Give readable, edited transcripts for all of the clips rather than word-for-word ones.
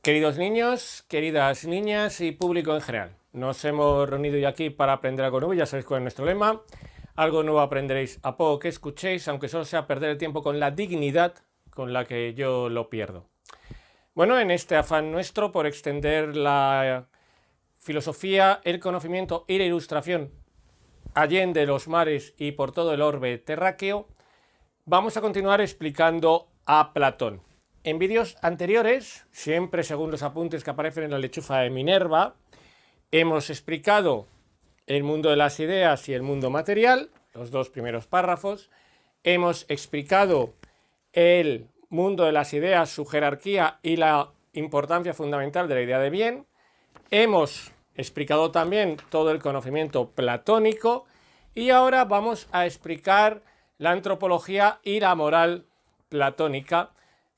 Queridos niños, queridas niñas y público en general, nos hemos reunido hoy aquí para aprender algo nuevo. Ya sabéis cuál es nuestro lema: algo nuevo aprenderéis a poco que escuchéis, aunque solo sea perder el tiempo con la dignidad con la que yo lo pierdo. Bueno, en este afán nuestro por extender la filosofía, el conocimiento y la ilustración allende los mares y por todo el orbe terráqueo, vamos a continuar explicando a Platón. En vídeos anteriores, siempre según los apuntes que aparecen en la lechuza de Minerva, hemos explicado el mundo de las ideas y el mundo material, los dos primeros párrafos. Hemos explicado el mundo de las ideas, su jerarquía y la importancia fundamental de la idea de bien. Hemos explicado también todo el conocimiento platónico y ahora vamos a explicar la antropología y la moral platónica,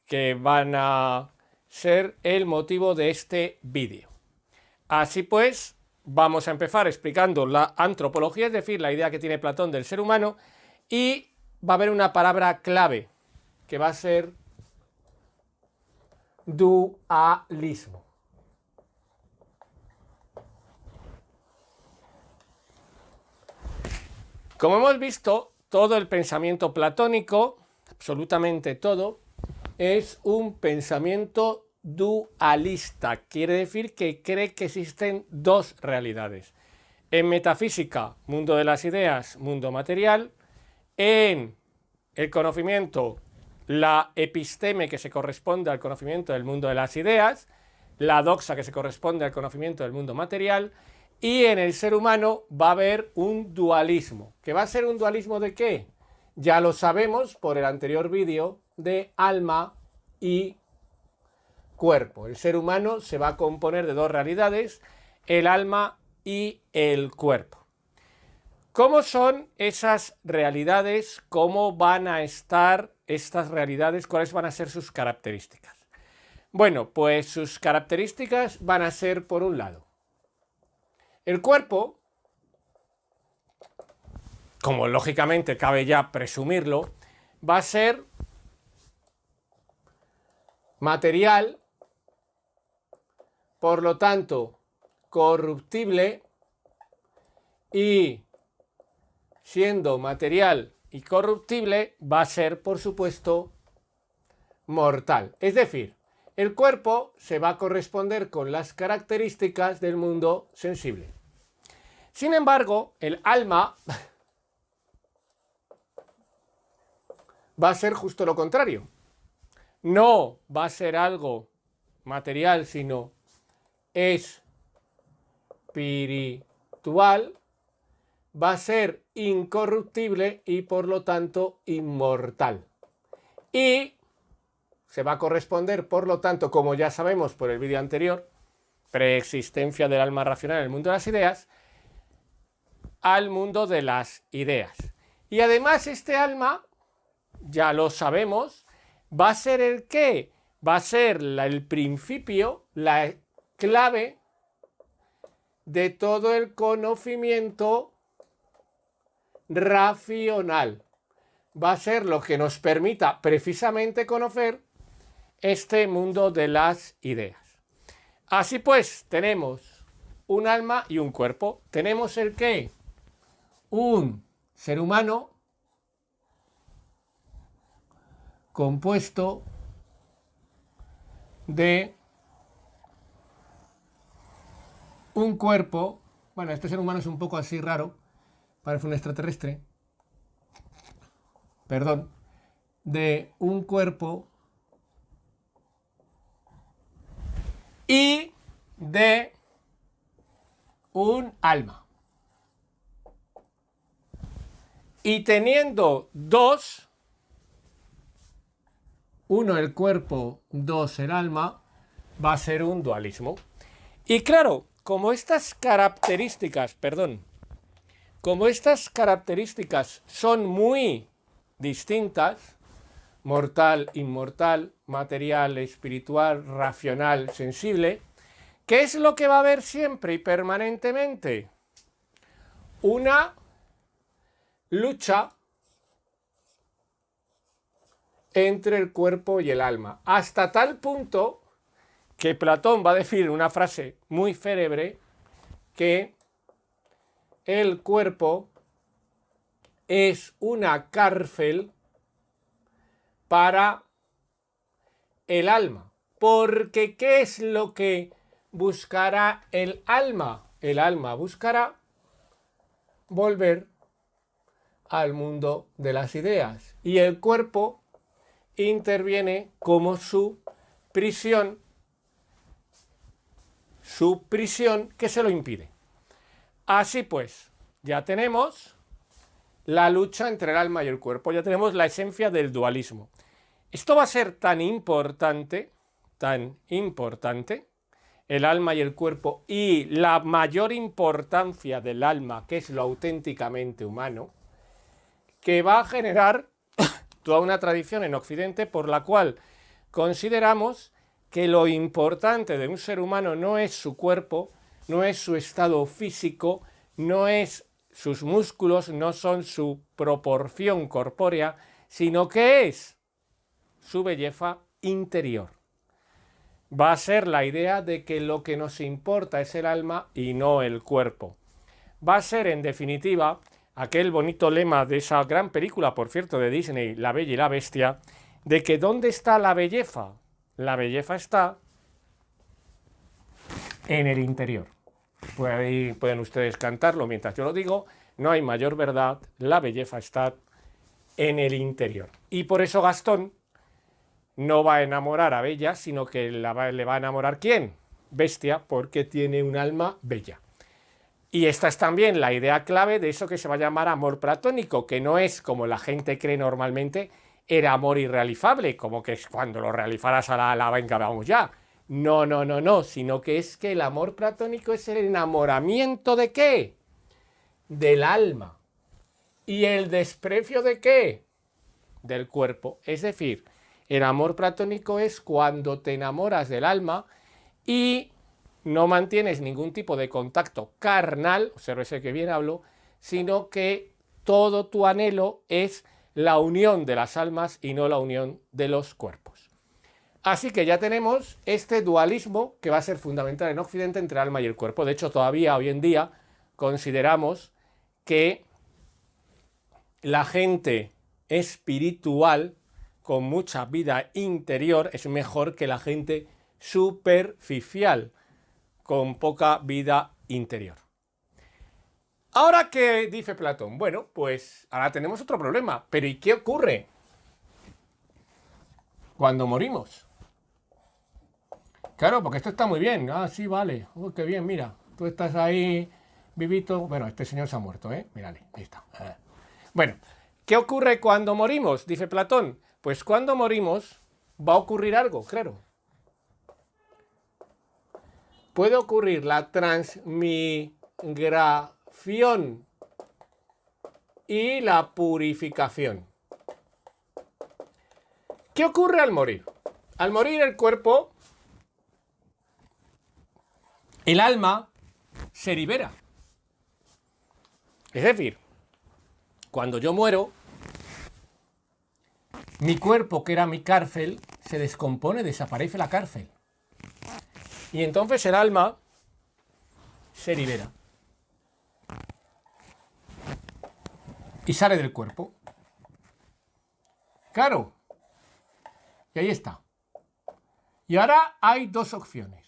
que van a ser el motivo de este vídeo. Así pues, vamos a empezar explicando la antropología, es decir, la idea que tiene Platón del ser humano, y va a haber una palabra clave que va a ser dualismo. Como hemos visto, todo el pensamiento platónico, absolutamente todo, es un pensamiento dualista. Quiere decir que cree que existen dos realidades. En metafísica, mundo de las ideas, mundo material. En el conocimiento, la episteme, que se corresponde al conocimiento del mundo de las ideas, la doxa, que se corresponde al conocimiento del mundo material. Y en el ser humano va a haber un dualismo. ¿Que va a ser un dualismo de qué? Ya lo sabemos por el anterior vídeo de alma y cuerpo. El ser humano se va a componer de dos realidades, el alma y el cuerpo. ¿Cómo son esas realidades? ¿Cómo van a estar estas realidades? ¿Cuáles van a ser sus características? Bueno, pues sus características van a ser, por un lado, el cuerpo, como lógicamente cabe ya presumirlo, va a ser material, por lo tanto, corruptible, y siendo material y corruptible, va a ser, por supuesto, mortal. Es decir, el cuerpo se va a corresponder con las características del mundo sensible. Sin embargo, el alma va a ser justo lo contrario. No va a ser algo material, sino espiritual. Va a ser incorruptible y por lo tanto inmortal. Y se va a corresponder, por lo tanto, como ya sabemos por el vídeo anterior, preexistencia del alma racional en el mundo de las ideas, al mundo de las ideas. Y además este alma, ya lo sabemos, va a ser el qué, va a ser el principio, la clave de todo el conocimiento racional. Va a ser lo que nos permita precisamente conocer este mundo de las ideas. Así pues, tenemos un alma y un cuerpo. Tenemos el qué, un ser humano compuesto de un cuerpo. Bueno, este ser humano es un poco así raro, parece un extraterrestre, perdón, de un cuerpo y de un alma. Y teniendo dos, uno el cuerpo, dos el alma, va a ser un dualismo. Y claro, como estas características son muy distintas, mortal, inmortal, material, espiritual, racional, sensible, ¿qué es lo que va a haber siempre y permanentemente? Una lucha entre el cuerpo y el alma, hasta tal punto que Platón va a decir en una frase muy célebre que el cuerpo es una cárcel para el alma. Porque ¿qué es lo que buscará el alma? El alma buscará volver al mundo de las ideas. Y el cuerpo interviene como su prisión que se lo impide. Así pues, ya tenemos la lucha entre el alma y el cuerpo, ya tenemos la esencia del dualismo. Esto va a ser tan importante, el alma y el cuerpo, y la mayor importancia del alma, que es lo auténticamente humano, que va a generar toda una tradición en Occidente por la cual consideramos que lo importante de un ser humano no es su cuerpo, no es su estado físico, no es sus músculos, no son su proporción corpórea, sino que es su belleza interior. Va a ser la idea de que lo que nos importa es el alma y no el cuerpo. Va a ser, en definitiva, aquel bonito lema de esa gran película, por cierto, de Disney, La Bella y la Bestia, de que ¿dónde está la belleza? La belleza está en el interior. Pues ahí pueden ustedes cantarlo mientras yo lo digo. No hay mayor verdad, la belleza está en el interior. Y por eso Gastón no va a enamorar a Bella, sino que le va a enamorar ¿quién? Bestia, porque tiene un alma bella. Y esta es también la idea clave de eso que se va a llamar amor platónico, que no es, como la gente cree normalmente, el amor irrealizable, como que es cuando lo realizaras a la venga, vamos ya. No, sino que es que el amor platónico es el enamoramiento ¿de qué? Del alma. ¿Y el desprecio de qué? Del cuerpo. Es decir, el amor platónico es cuando te enamoras del alma y no mantienes ningún tipo de contacto carnal, obsérvese que bien hablo, sino que todo tu anhelo es la unión de las almas y no la unión de los cuerpos. Así que ya tenemos este dualismo que va a ser fundamental en Occidente entre el alma y el cuerpo. De hecho, todavía hoy en día consideramos que la gente espiritual con mucha vida interior es mejor que la gente superficial con poca vida interior. Ahora, ¿qué dice Platón? Bueno, pues ahora tenemos otro problema. Pero ¿y qué ocurre cuando morimos? Claro, porque esto está muy bien. Ah, sí, vale. Uy, qué bien, mira. Tú estás ahí vivito. Bueno, este señor se ha muerto, ¿eh? Mírale, ahí está. Bueno, ¿qué ocurre cuando morimos? Dice Platón. Pues cuando morimos va a ocurrir algo, claro. Puede ocurrir la transmigración y la purificación. ¿Qué ocurre al morir? Al morir el cuerpo, el alma se libera. Es decir, cuando yo muero, mi cuerpo, que era mi cárcel, se descompone, desaparece la cárcel. Y entonces el alma se libera. Y sale del cuerpo. Claro. Y ahí está. Y ahora hay dos opciones.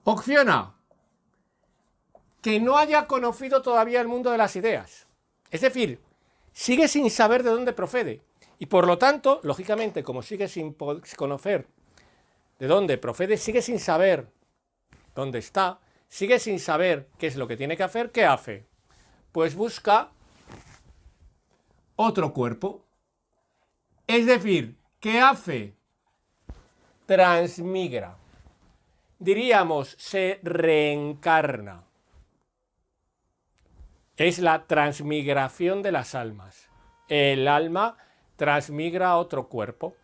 Opción A, que no haya conocido todavía el mundo de las ideas. Es decir, sigue sin saber de dónde procede. Y por lo tanto, lógicamente, como sigue sin conocer de dónde procede, sigue sin saber dónde está, sigue sin saber qué es lo que tiene que hacer, ¿qué hace? Pues busca otro cuerpo. Es decir, ¿qué hace? Transmigra. Diríamos, se reencarna. Es la transmigración de las almas. El alma transmigra a otro cuerpo.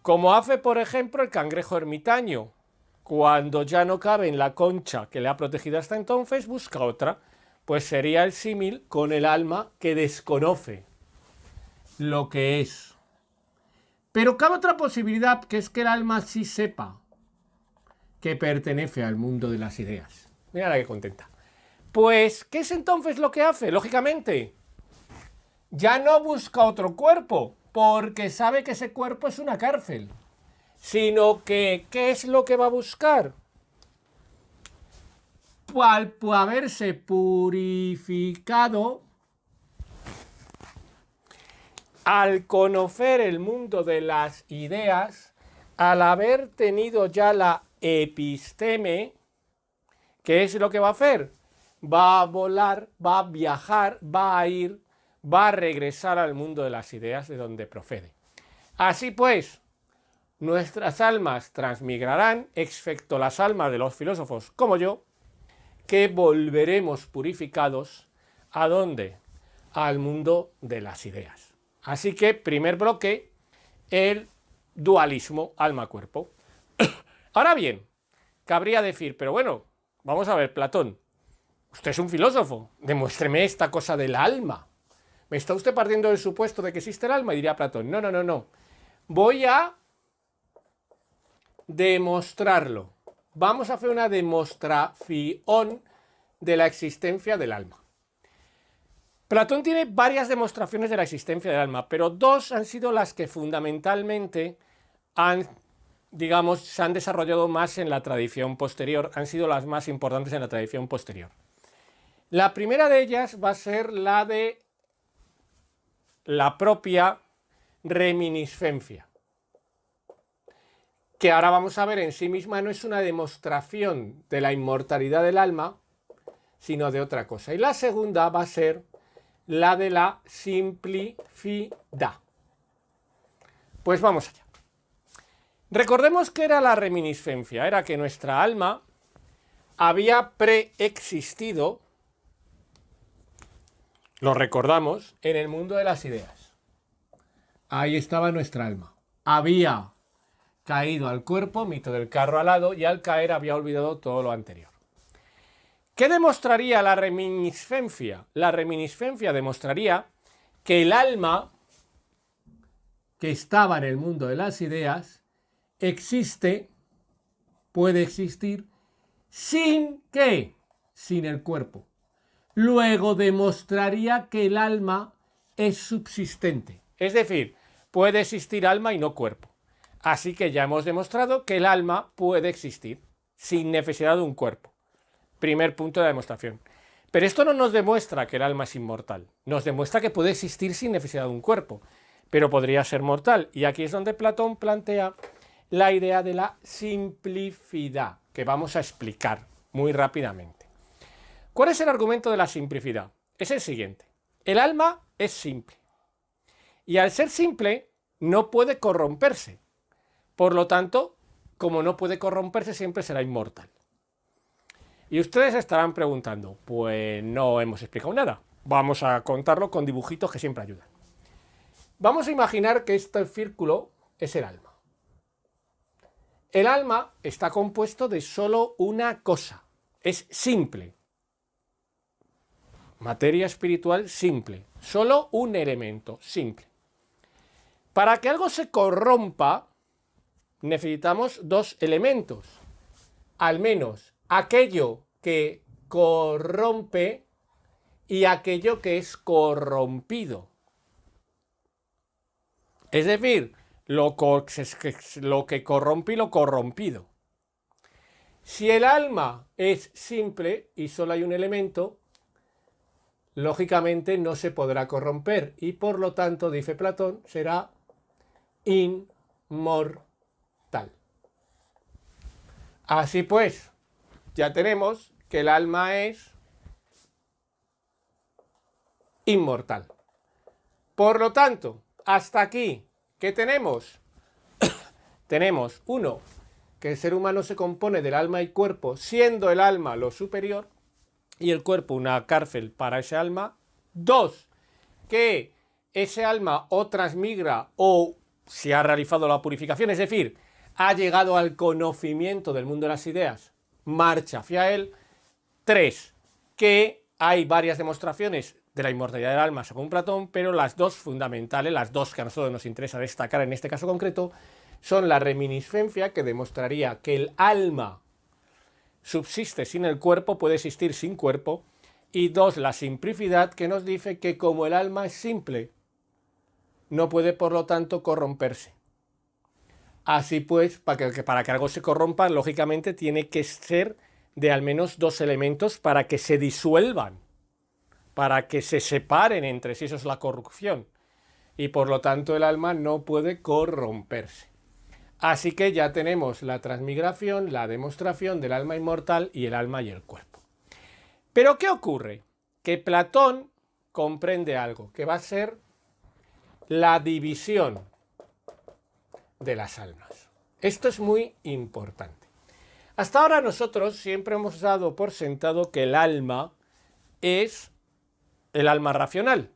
Como hace, por ejemplo, el cangrejo ermitaño. Cuando ya no cabe en la concha que le ha protegido hasta entonces, busca otra. Pues sería el símil con el alma que desconoce lo que es. Pero cabe otra posibilidad, que es que el alma sí sepa que pertenece al mundo de las ideas. Mira la que contenta. Pues, ¿qué es entonces lo que hace? Lógicamente, ya no busca otro cuerpo, porque sabe que ese cuerpo es una cárcel. Sino que, ¿qué es lo que va a buscar? Al haberse purificado, al conocer el mundo de las ideas, al haber tenido ya la episteme, ¿qué es lo que va a hacer? Va a volar, va a viajar, va a ir, va a regresar al mundo de las ideas de donde procede. Así pues, nuestras almas transmigrarán, excepto las almas de los filósofos como yo, que volveremos purificados, ¿a dónde? Al mundo de las ideas. Así que, primer bloque, el dualismo alma-cuerpo. Ahora bien, cabría decir, pero bueno, vamos a ver, Platón, usted es un filósofo, demuéstreme esta cosa del alma. ¿Me está usted partiendo del supuesto de que existe el alma? Y diría Platón, no. Voy a demostrarlo. Vamos a hacer una demostración de la existencia del alma. Platón tiene varias demostraciones de la existencia del alma, pero dos han sido las que fundamentalmente se han desarrollado más en la tradición posterior, han sido las más importantes en la tradición posterior. La primera de ellas va a ser la de la propia reminiscencia, que ahora vamos a ver en sí misma no es una demostración de la inmortalidad del alma, sino de otra cosa. Y la segunda va a ser la de la simplicidad. Pues vamos allá. Recordemos que era la reminiscencia, era que nuestra alma había preexistido, lo recordamos, en el mundo de las ideas. Ahí estaba nuestra alma. Había caído al cuerpo, mito del carro alado, y al caer había olvidado todo lo anterior. ¿Qué demostraría la reminiscencia? La reminiscencia demostraría que el alma que estaba en el mundo de las ideas existe, puede existir, sin ¿qué? Sin el cuerpo. Luego demostraría que el alma es subsistente. Es decir, puede existir alma y no cuerpo. Así que ya hemos demostrado que el alma puede existir sin necesidad de un cuerpo. Primer punto de la demostración. Pero esto no nos demuestra que el alma es inmortal. Nos demuestra que puede existir sin necesidad de un cuerpo, pero podría ser mortal. Y aquí es donde Platón plantea la idea de la simplicidad, que vamos a explicar muy rápidamente. ¿Cuál es el argumento de la simplicidad? Es el siguiente. El alma es simple. Y al ser simple, no puede corromperse. Por lo tanto, como no puede corromperse, siempre será inmortal. Y ustedes estarán preguntando, pues no hemos explicado nada. Vamos a contarlo con dibujitos que siempre ayudan. Vamos a imaginar que este círculo es el alma. El alma está compuesto de solo una cosa. Es simple. Materia espiritual simple. Solo un elemento simple. Para que algo se corrompa, necesitamos dos elementos. Al menos aquello que corrompe y aquello que es corrompido. Es decir, lo que corrompe y lo corrompido. Si el alma es simple y solo hay un elemento, lógicamente no se podrá corromper y por lo tanto, dice Platón, será inmortal. Así pues, ya tenemos que el alma es inmortal. Por lo tanto, hasta aquí, ¿qué tenemos? Tenemos, uno, que el ser humano se compone del alma y cuerpo, siendo el alma lo superior y el cuerpo una cárcel para ese alma. Dos, que ese alma o transmigra o se ha realizado la purificación, es decir, ha llegado al conocimiento del mundo de las ideas, marcha hacia él. Tres, que hay varias demostraciones de la inmortalidad del alma según Platón, pero las dos fundamentales, las dos que a nosotros nos interesa destacar en este caso concreto, son la reminiscencia, que demostraría que el alma subsiste sin el cuerpo, puede existir sin cuerpo, y dos, la simplicidad, que nos dice que como el alma es simple, no puede por lo tanto corromperse. Así pues, para que algo se corrompa, lógicamente tiene que ser de al menos dos elementos para que se disuelvan, para que se separen entre sí, eso es la corrupción. Y por lo tanto el alma no puede corromperse. Así que ya tenemos la transmigración, la demostración del alma inmortal y el alma y el cuerpo. Pero ¿qué ocurre? Que Platón comprende algo, que va a ser la división de las almas. Esto es muy importante. Hasta ahora nosotros siempre hemos dado por sentado que el alma es el alma racional.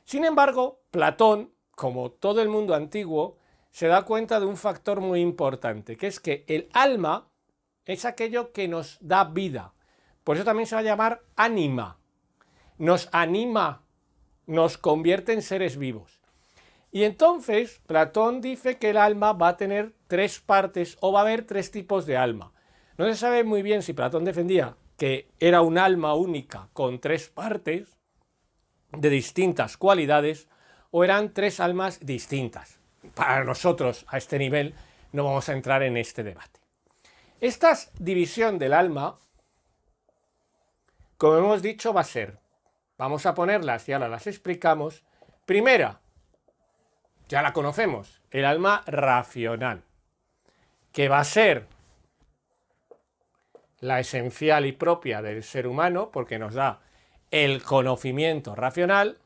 Sin embargo, Platón, como todo el mundo antiguo, se da cuenta de un factor muy importante, que es que el alma es aquello que nos da vida. Por eso también se va a llamar ánima. Nos anima, nos convierte en seres vivos. Y entonces Platón dice que el alma va a tener tres partes, o va a haber tres tipos de alma. No se sabe muy bien si Platón defendía que era un alma única con tres partes de distintas cualidades, o eran tres almas distintas. Para nosotros, a este nivel, no vamos a entrar en este debate. Esta división del alma, como hemos dicho, va a ser, vamos a ponerlas y ahora las explicamos. Primera, ya la conocemos, el alma racional, que va a ser la esencial y propia del ser humano, porque nos da el conocimiento racional,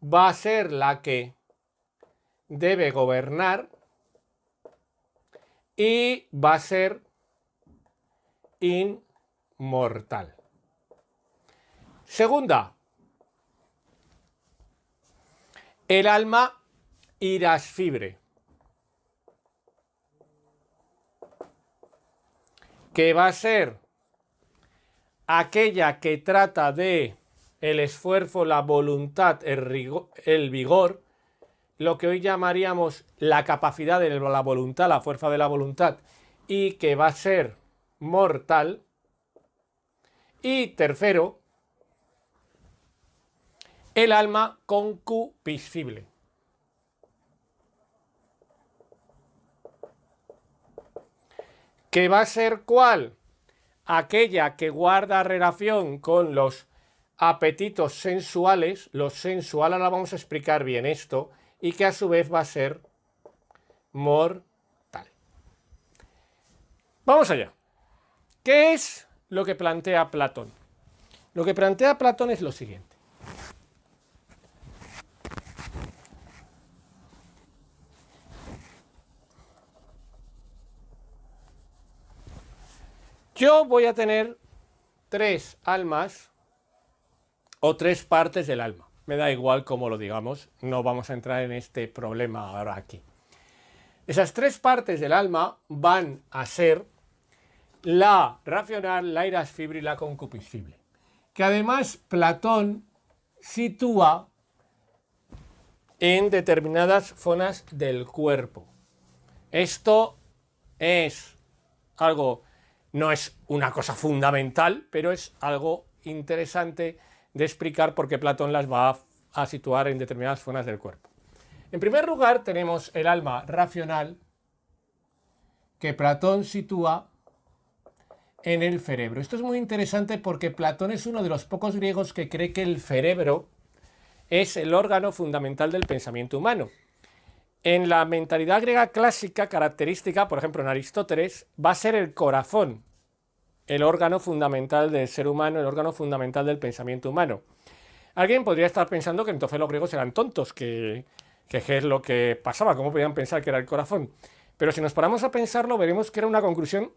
va a ser la que debe gobernar y va a ser inmortal. Segunda, el alma irascible, que va a ser aquella que trata de el esfuerzo, la voluntad, el vigor, lo que hoy llamaríamos la capacidad de la voluntad, la fuerza de la voluntad, y que va a ser mortal. Y tercero, el alma concupiscible, que va a ser ¿cuál? Aquella que guarda relación con los apetitos sensuales, los sensuales, ahora vamos a explicar bien esto, y que a su vez va a ser mortal. Vamos allá. ¿Qué es lo que plantea Platón? Lo que plantea Platón es lo siguiente. Yo voy a tener tres almas o tres partes del alma. Me da igual cómo lo digamos, no vamos a entrar en este problema ahora aquí. Esas tres partes del alma van a ser la racional, la irascible y la concupiscible, que además Platón sitúa en determinadas zonas del cuerpo. Esto es algo, no es una cosa fundamental, pero es algo interesante de explicar porque Platón las va a situar en determinadas zonas del cuerpo. En primer lugar tenemos el alma racional, que Platón sitúa en el cerebro. Esto es muy interesante porque Platón es uno de los pocos griegos que cree que el cerebro es el órgano fundamental del pensamiento humano. En la mentalidad griega clásica característica, por ejemplo en Aristóteles, va a ser el corazón el órgano fundamental del ser humano, el órgano fundamental del pensamiento humano. Alguien podría estar pensando que entonces los griegos eran tontos, que es lo que pasaba, cómo podían pensar que era el corazón. Pero si nos paramos a pensarlo, veremos que era una conclusión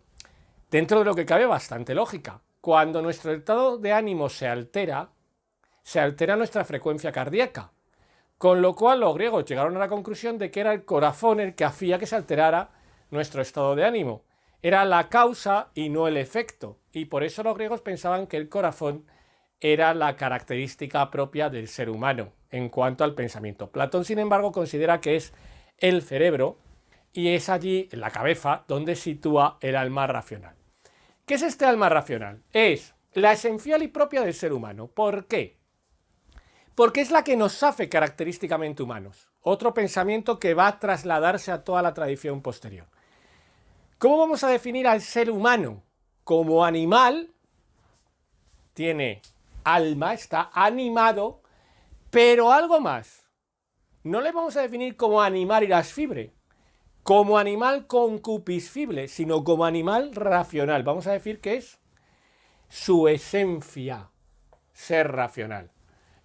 dentro de lo que cabe bastante lógica. Cuando nuestro estado de ánimo se altera nuestra frecuencia cardíaca. Con lo cual los griegos llegaron a la conclusión de que era el corazón el que hacía que se alterara nuestro estado de ánimo. Era la causa y no el efecto. Y por eso los griegos pensaban que el corazón era la característica propia del ser humano en cuanto al pensamiento. Platón, sin embargo, considera que es el cerebro y es allí, en la cabeza, donde sitúa el alma racional. ¿Qué es este alma racional? Es la esencial y propia del ser humano. ¿Por qué? Porque es la que nos hace característicamente humanos. Otro pensamiento que va a trasladarse a toda la tradición posterior. ¿Cómo vamos a definir al ser humano? Como animal, tiene alma, está animado, pero algo más. No le vamos a definir como animal irascible, como animal concupiscible, sino como animal racional. Vamos a decir que es su esencia, ser racional.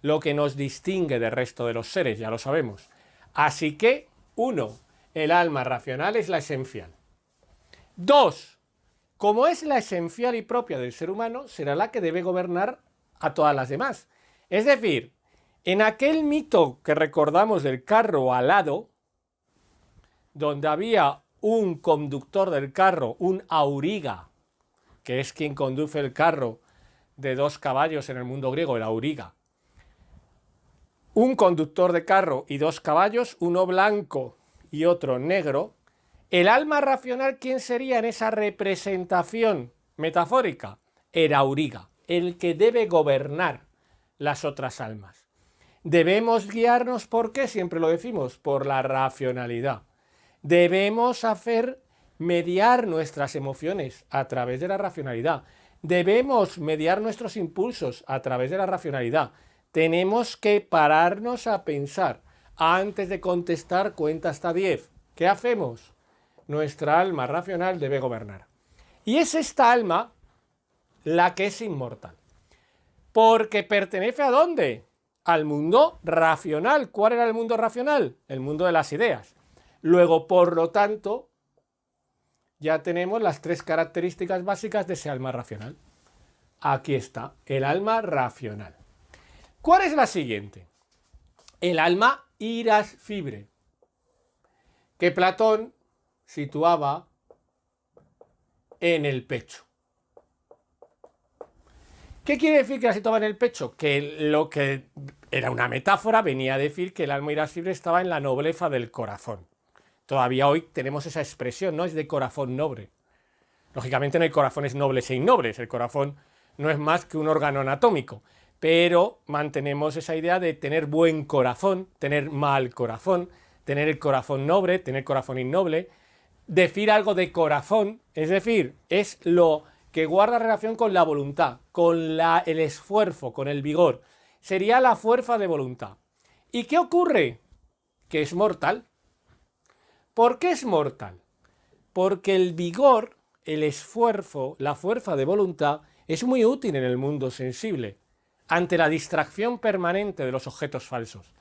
Lo que nos distingue del resto de los seres, ya lo sabemos. Así que, 1, el alma racional es la esencial. 2, como es la esencial y propia del ser humano, será la que debe gobernar a todas las demás. Es decir, en aquel mito que recordamos del carro alado, donde había un conductor del carro, un auriga, que es quien conduce el carro de 2 caballos en el mundo griego, el auriga. Un conductor de carro y 2 caballos, uno blanco y otro negro. El alma racional, ¿quién sería en esa representación metafórica? El auriga, el que debe gobernar las otras almas. Debemos guiarnos, ¿por qué? Siempre lo decimos, por la racionalidad. Debemos hacer mediar nuestras emociones a través de la racionalidad. Debemos mediar nuestros impulsos a través de la racionalidad. Tenemos que pararnos a pensar. Antes de contestar, cuenta hasta 10. ¿Qué hacemos? Nuestra alma racional debe gobernar. Y es esta alma la que es inmortal. Porque pertenece ¿a dónde? Al mundo racional. ¿Cuál era el mundo racional? El mundo de las ideas. Luego, por lo tanto, ya tenemos las 3 características básicas de ese alma racional. Aquí está, el alma racional. ¿Cuál es la siguiente? El alma irascible, que Platón situaba en el pecho. ¿Qué quiere decir que la situaba en el pecho? Que lo que era una metáfora venía a decir que el alma irascible estaba en la nobleza del corazón. Todavía hoy tenemos esa expresión, ¿no? Es de corazón noble. Lógicamente no hay corazones nobles e innobles, el corazón no es más que un órgano anatómico, pero mantenemos esa idea de tener buen corazón, tener mal corazón, tener el corazón noble, tener corazón innoble. Decir algo de corazón, es decir, es lo que guarda relación con la voluntad, con el esfuerzo, con el vigor. Sería la fuerza de voluntad. ¿Y qué ocurre? Que es mortal. ¿Por qué es mortal? Porque el vigor, el esfuerzo, la fuerza de voluntad es muy útil en el mundo sensible, ante la distracción permanente de los objetos falsos.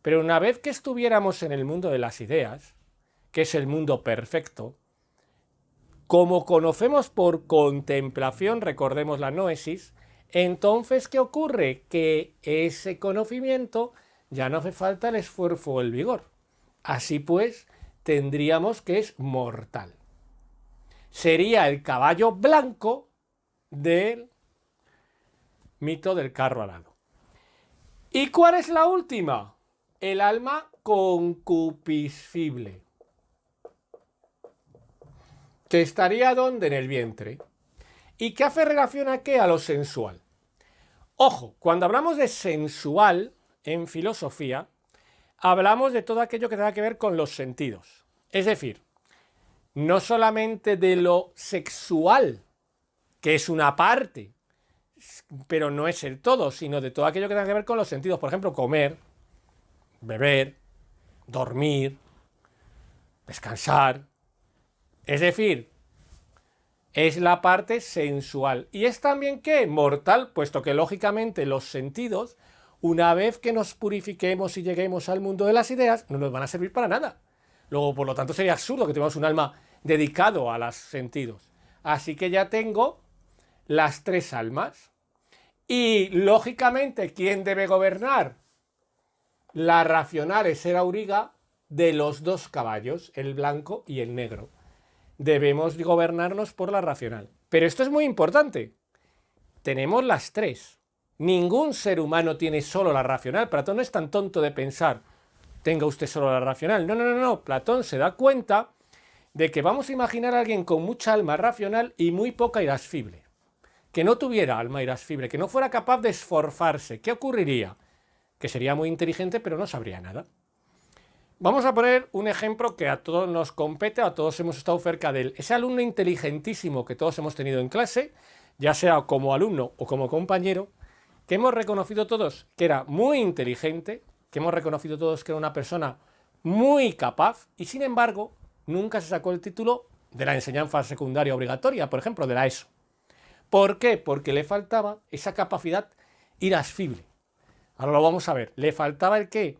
Pero una vez que estuviéramos en el mundo de las ideas, que es el mundo perfecto, como conocemos por contemplación, recordemos la noesis, entonces, ¿qué ocurre? Que ese conocimiento ya no hace falta el esfuerzo o el vigor. Así pues, tendríamos que es mortal. Sería el caballo blanco del mito del carro alado. ¿Y cuál es la última? El alma concupiscible, que estaría ¿dónde? En el vientre. ¿Y qué hace relación a qué? A lo sensual. Ojo, cuando hablamos de sensual en filosofía, hablamos de todo aquello que tenga que ver con los sentidos. Es decir, no solamente de lo sexual, que es una parte, pero no es el todo, sino de todo aquello que tenga que ver con los sentidos. Por ejemplo, comer, beber, dormir, descansar. Es decir, es la parte sensual. ¿Y es también qué? Mortal, puesto que lógicamente los sentidos, una vez que nos purifiquemos y lleguemos al mundo de las ideas, no nos van a servir para nada. Luego, por lo tanto, sería absurdo que tengamos un alma dedicado a los sentidos. Así que ya tengo las 3 almas. Y, lógicamente, ¿quién debe gobernar? La racional es el auriga de los 2 caballos, el blanco y el negro. Debemos gobernarnos por la racional. Pero esto es muy importante. Tenemos las 3. Ningún ser humano tiene solo la racional. Platón no es tan tonto de pensar, tenga usted solo la racional. No, no, no, no. Platón se da cuenta de que vamos a imaginar a alguien con mucha alma racional y muy poca irascible. Que no tuviera alma irascible, que no fuera capaz de esforzarse. ¿Qué ocurriría? Que sería muy inteligente, pero no sabría nada. Vamos a poner un ejemplo que a todos nos compete, a todos hemos estado cerca de él. Ese alumno inteligentísimo que todos hemos tenido en clase, ya sea como alumno o como compañero, que hemos reconocido todos que era muy inteligente, que hemos reconocido todos que era una persona muy capaz y sin embargo nunca se sacó el título de la enseñanza secundaria obligatoria, por ejemplo, de la ESO. ¿Por qué? Porque le faltaba esa capacidad irascible. Ahora lo vamos a ver. Le faltaba el qué?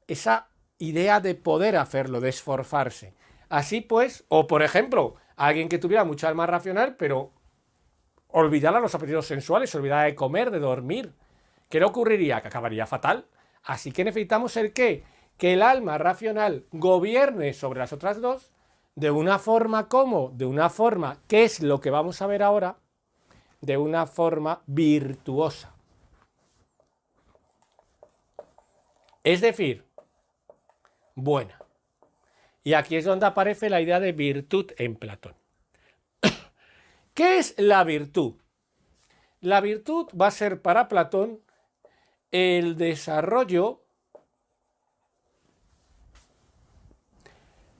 Esa idea de poder hacerlo, de esforzarse. Así pues, o por ejemplo, alguien que tuviera mucha alma racional, pero olvidara los apetitos sensuales, olvidara de comer, de dormir. ¿Qué le ocurriría? Que acabaría fatal. Así que necesitamos el qué? Que el alma racional gobierne sobre las otras dos de una forma como, de una forma, ¿qué es lo que vamos a ver ahora? De una forma virtuosa. Es decir, buena. Y aquí es donde aparece la idea de virtud en Platón. ¿Qué es la virtud? La virtud va a ser para Platón el desarrollo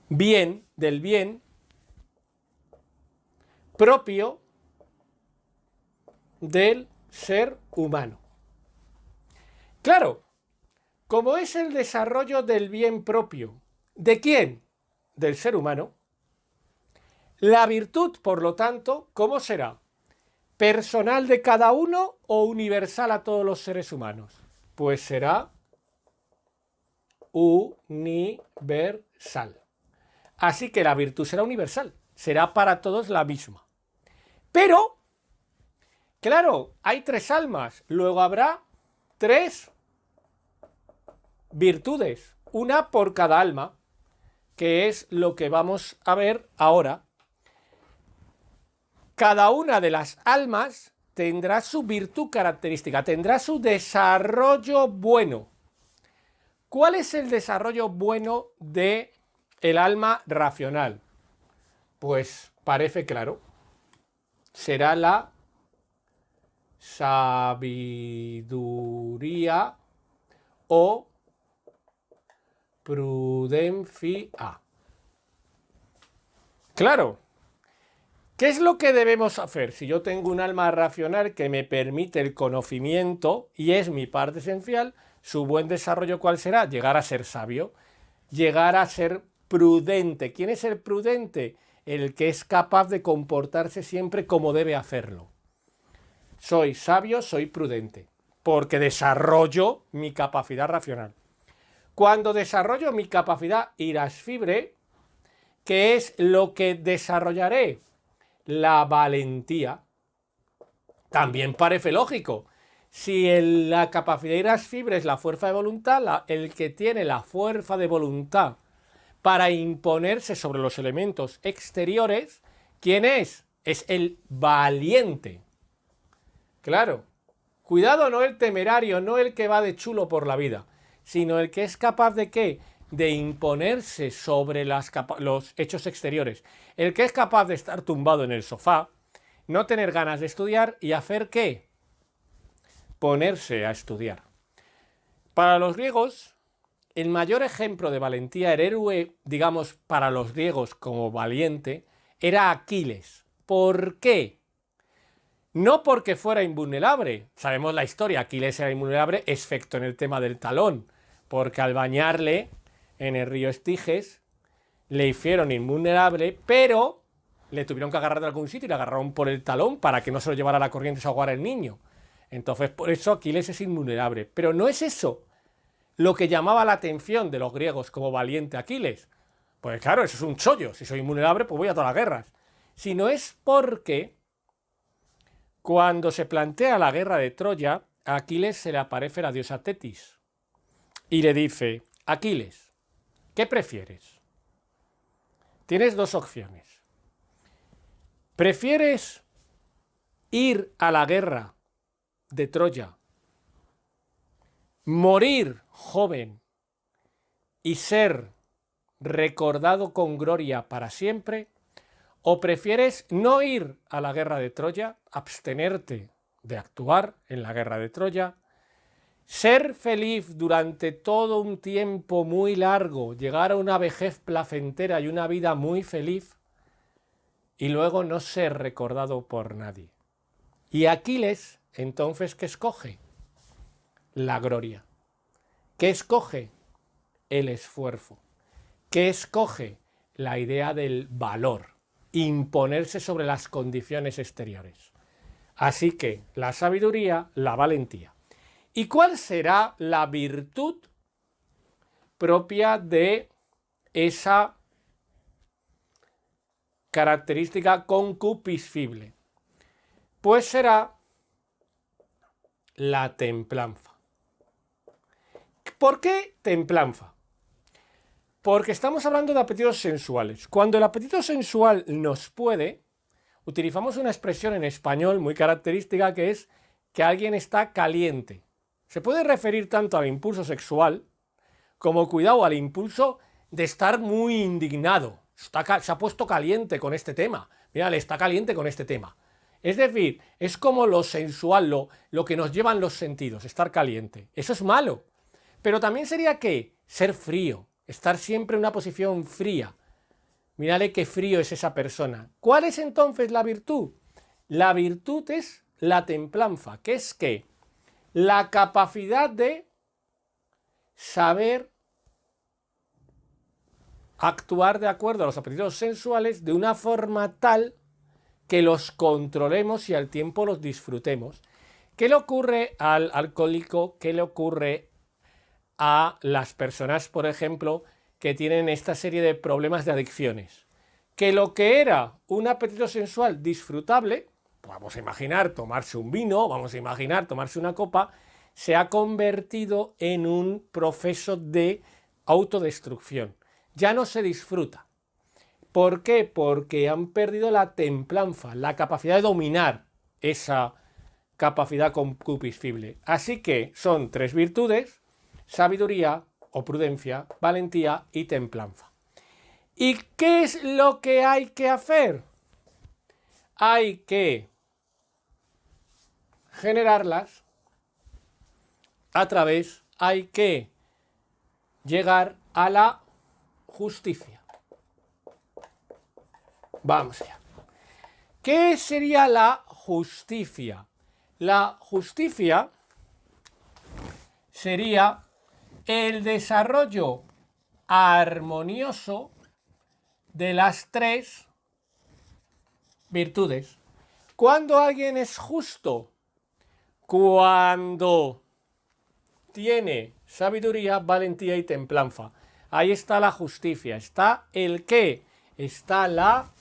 del bien propio del ser humano. Claro, como es el desarrollo del bien propio, ¿de quién? Del ser humano. La virtud, por lo tanto, ¿cómo será? ¿Personal de cada uno o universal a todos los seres humanos? Pues será universal. Así que la virtud será universal, será para todos la misma. Pero, claro, hay tres almas, luego habrá tres virtudes, una por cada alma, que es lo que vamos a ver ahora. Cada una de las almas tendrá su virtud característica, tendrá su desarrollo bueno. ¿Cuál es el desarrollo bueno de el alma racional? Pues parece claro. Será la sabiduría o prudencia. Claro. ¿Qué es lo que debemos hacer? Si yo tengo un alma racional que me permite el conocimiento y es mi parte esencial, su buen desarrollo, ¿cuál será? Llegar a ser sabio, llegar a ser prudente. ¿Quién es el prudente? El que es capaz de comportarse siempre como debe hacerlo. Soy sabio, soy prudente, porque desarrollo mi capacidad racional. Cuando desarrollo mi capacidad irascible, ¿qué es lo que desarrollaré? La valentía. También parece lógico. Si la capacidad irascible es la fuerza de voluntad, el que tiene la fuerza de voluntad para imponerse sobre los elementos exteriores, ¿quién es? Es el valiente. Claro. Cuidado, no el temerario, no el que va de chulo por la vida, sino el que es capaz de ¿qué? De imponerse sobre los hechos exteriores. El que es capaz de estar tumbado en el sofá, no tener ganas de estudiar y hacer ¿qué? Ponerse a estudiar. Para los griegos, el mayor ejemplo de valentía, el héroe, digamos, para los griegos como valiente, era Aquiles. ¿Por qué? No porque fuera invulnerable. Sabemos la historia, Aquiles era invulnerable, excepto en el tema del talón, porque al bañarle en el río Estiges le hicieron invulnerable, pero le tuvieron que agarrar de algún sitio y le agarraron por el talón para que no se lo llevara la corriente y se ahogara el niño. Entonces, por eso Aquiles es invulnerable. Pero no es eso lo que llamaba la atención de los griegos como valiente Aquiles. Pues claro, eso es un chollo. Si soy invulnerable, pues voy a todas las guerras. Sino es porque cuando se plantea la guerra de Troya, a Aquiles se le aparece la diosa Tetis y le dice: Aquiles, ¿qué prefieres? Tienes dos opciones. ¿Prefieres ir a la guerra de Troya morir joven y ser recordado con gloria para siempre, o prefieres no ir a la guerra de Troya, abstenerte de actuar en la guerra de Troya, ser feliz durante todo un tiempo muy largo, llegar a una vejez placentera y una vida muy feliz, y luego no ser recordado por nadie. Y Aquiles, entonces, ¿qué escoge? La gloria. ¿Qué escoge? El esfuerzo. ¿Qué escoge? La idea del valor, imponerse sobre las condiciones exteriores. Así que la sabiduría, la valentía. ¿Y cuál será la virtud propia de esa característica concupiscible? Pues será la templanza. ¿Por qué templanza? Porque estamos hablando de apetitos sensuales. Cuando el apetito sensual nos puede, utilizamos una expresión en español muy característica que es que alguien está caliente. Se puede referir tanto al impulso sexual como, cuidado, al impulso de estar muy indignado. Se ha puesto caliente con este tema. Mira, le está caliente con este tema. Es decir, es como lo sensual, lo que nos llevan los sentidos, estar caliente. Eso es malo. Pero también sería ¿qué? Ser frío, estar siempre en una posición fría. Mírale qué frío es esa persona. ¿Cuál es entonces la virtud? La virtud es la templanza, que es ¿qué? La capacidad de saber actuar de acuerdo a los apetitos sensuales de una forma tal que los controlemos y al tiempo los disfrutemos. ¿Qué le ocurre al alcohólico? ¿Qué le ocurre a las personas, por ejemplo, que tienen esta serie de problemas de adicciones? Que lo que era un apetito sensual disfrutable, vamos a imaginar tomarse un vino, vamos a imaginar tomarse una copa, se ha convertido en un proceso de autodestrucción. Ya no se disfruta. ¿Por qué? Porque han perdido la templanza, la capacidad de dominar esa capacidad concupiscible. Así que son tres virtudes: sabiduría o prudencia, valentía y templanza. ¿Y qué es lo que hay que hacer? Hay que generarlas hay que llegar a la justicia. Vamos allá. ¿Qué sería la justicia? La justicia sería el desarrollo armonioso de las tres virtudes. ¿Cuándo alguien es justo? Cuando tiene sabiduría, valentía y templanza. Ahí está la justicia. Está el qué. Está la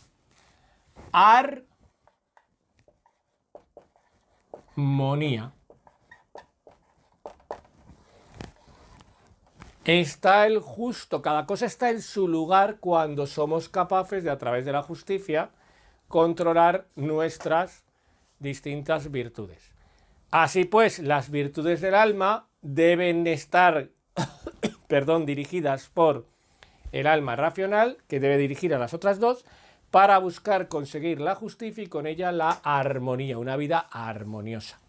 armonía. Está el justo. Cada cosa está en su lugar cuando somos capaces de, a través de la justicia, controlar nuestras distintas virtudes. Así pues, las virtudes del alma deben estar dirigidas por el alma racional, que debe dirigir a las otras dos, para buscar conseguir la justicia y con ella la armonía, una vida armoniosa.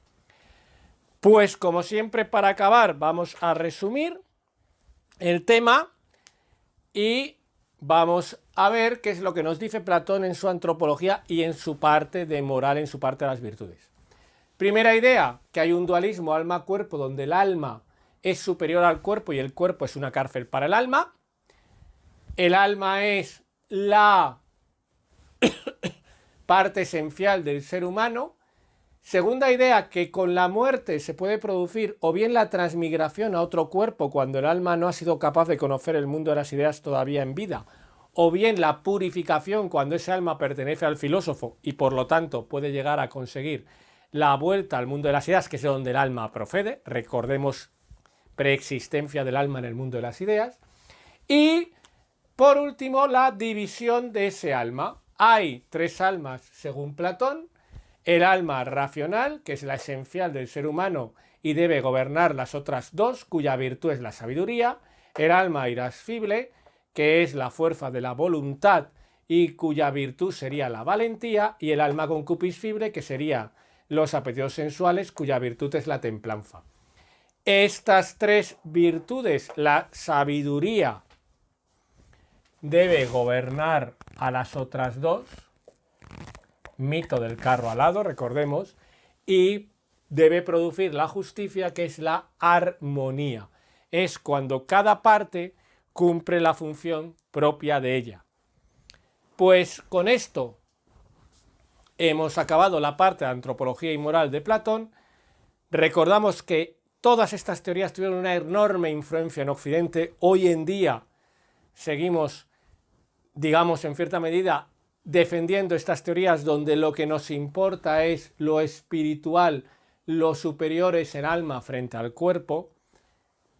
Pues como siempre, para acabar, vamos a resumir el tema y vamos a ver qué es lo que nos dice Platón en su antropología y en su parte de moral, en su parte de las virtudes. Primera idea, que hay un dualismo alma-cuerpo donde el alma es superior al cuerpo y el cuerpo es una cárcel para el alma. El alma es la parte esencial del ser humano. Segunda idea, que con la muerte se puede producir o bien la transmigración a otro cuerpo cuando el alma no ha sido capaz de conocer el mundo de las ideas todavía en vida, o bien la purificación cuando ese alma pertenece al filósofo y por lo tanto puede llegar a conseguir la vuelta al mundo de las ideas, que es de donde el alma procede. Recordemos, preexistencia del alma en el mundo de las ideas. Y por último, la división de ese alma. Hay tres almas según Platón: el alma racional, que es la esencial del ser humano y debe gobernar las otras dos, cuya virtud es la sabiduría, el alma irascible, que es la fuerza de la voluntad y cuya virtud sería la valentía, y el alma concupiscible, que sería los apetitos sensuales, cuya virtud es la templanza. Estas tres virtudes, la sabiduría debe gobernar a las otras dos, mito del carro alado, recordemos, y debe producir la justicia, que es la armonía. Es cuando cada parte cumple la función propia de ella. Pues con esto hemos acabado la parte de antropología y moral de Platón. Recordamos que todas estas teorías tuvieron una enorme influencia en Occidente. Hoy en día seguimos, digamos, en cierta medida, defendiendo estas teorías donde lo que nos importa es lo espiritual, lo superior es el alma frente al cuerpo.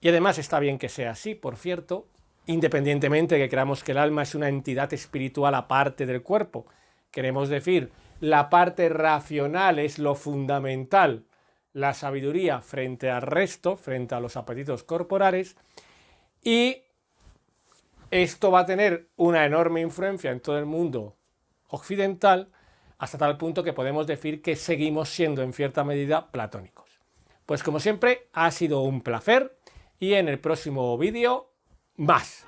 Y además está bien que sea así, por cierto, independientemente de que creamos que el alma es una entidad espiritual aparte del cuerpo. Queremos decir, la parte racional es lo fundamental, la sabiduría frente al resto, frente a los apetitos corporales, y esto va a tener una enorme influencia en todo el mundo occidental, hasta tal punto que podemos decir que seguimos siendo en cierta medida platónicos. Pues como siempre, ha sido un placer, y en el próximo vídeo, más.